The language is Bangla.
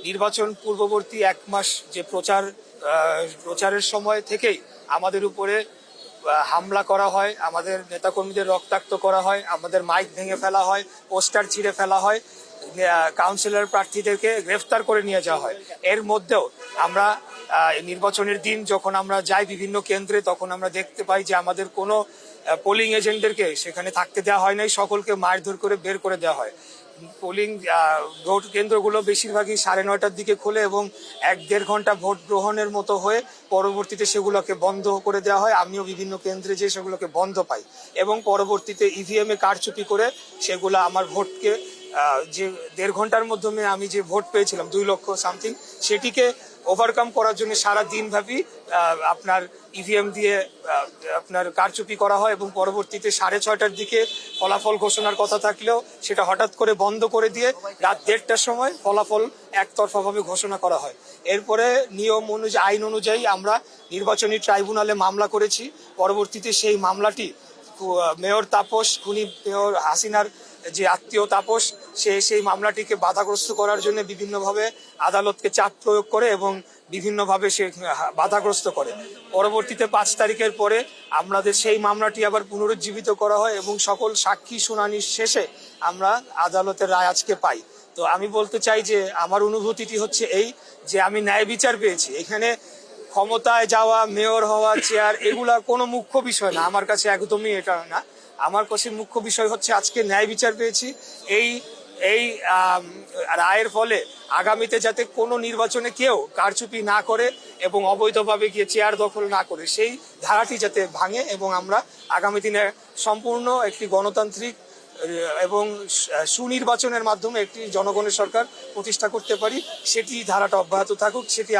নির্বাচন পূর্ববর্তী 1 মাস যে প্রচারের সময় থেকেই আমাদের উপরে হামলা করা হয়, আমাদের নেতাকর্মীদের রক্তাক্ত করা হয়, আমাদের মাইক ভেঙে ফেলা হয়, পোস্টার ছিঁড়ে ফেলা হয়, কাউন্সিলর প্রার্থীদেরকে গ্রেফতার করে নিয়ে যাওয়া হয়। এর মধ্যেও আমরা নির্বাচনের দিন যখন আমরা যাই বিভিন্ন কেন্দ্রে, তখন আমরা দেখতে পাই যে আমাদের কোনো পোলিং এজেন্টদেরকে সেখানে থাকতে দেওয়া হয় নাই, সকলকে মারধর করে বের করে দেওয়া হয়। পোলিং ভোট কেন্দ্রগুলো বেশিরভাগই 9:30টার দিকে খোলে এবং 1-1.5 ঘন্টা ভোট গ্রহণের মতো হয়ে পরবর্তীতে সেগুলোকে বন্ধ করে দেওয়া হয়। আমিও বিভিন্ন কেন্দ্রে যে সেগুলোকে বন্ধ পাই এবং পরবর্তীতে ইভিএম এ কারচুপি করে সেগুলো আমার ভোটকে যে 1.5 ঘন্টার মাধ্যমে আমি যে ভোট পেয়েছিলাম 2 লক্ষ সামথিং, সেটিকে ওভারকাম করার জন্য সারা দিন ব্যাপী আপনার ইভিএম দিয়ে আপনার কারচুপি করা হয় এবং পরবর্তীতে 6:30টার দিকে ফলাফল ঘোষণার কথা থাকলেও সেটা হঠাৎ করে বন্ধ করে দিয়ে রাত 1:30টার সময় ফলাফল একতরফাভাবে ঘোষণা করা হয়। এরপরে নিয়ম অনুযায়ী, আইন অনুযায়ী আমরা নির্বাচনী ট্রাইব্যুনালে মামলা করেছি। পরবর্তীতে সেই মামলাটি মেয়র তাপস, খুনি মেয়র হাসিনার যে আত্মীয় তাপস, সেই মামলাটিকে বাধাগ্রস্ত করার জন্য বিভিন্নভাবে আদালতকে চাপ প্রয়োগ করে এবং বিভিন্নভাবে সে বাধাগ্রস্ত করে। পরবর্তীতে 5 তারিখের পরে আমাদের সেই মামলাটি আবার পুনরুজ্জীবিত করা হয় এবং সকল সাক্ষী শুনানির শেষে আমরা আদালতের রায় আজকে পাই। তো আমি বলতে চাই যে আমার অনুভূতিটি হচ্ছে এই যে আমি ন্যায় বিচার পেয়েছি। এখানে ক্ষমতায় যাওয়া, মেয়র হওয়া, চেয়ার, এগুলা কোনো মুখ্য বিষয় না আমার কাছে, একদমই এটা না। আমার কাছে মুখ্য বিষয় হচ্ছে আজকে ন্যায় বিচার পেয়েছি। এই রায়ের ফলে আগামীতে যাতে কোনো নির্বাচনে কেউ কারচুপি না করে এবং অবৈধভাবে গিয়ে চেয়ার দখল না করে, সেই ধারাটি যাতে ভাঙে এবং আমরা আগামী দিনে সম্পূর্ণ একটি গণতান্ত্রিক এবং সুনির্বাচনের মাধ্যমে একটি জনগণের সরকার প্রতিষ্ঠা করতে পারি, সেটি ধারাটা অব্যাহত থাকুক, সেটি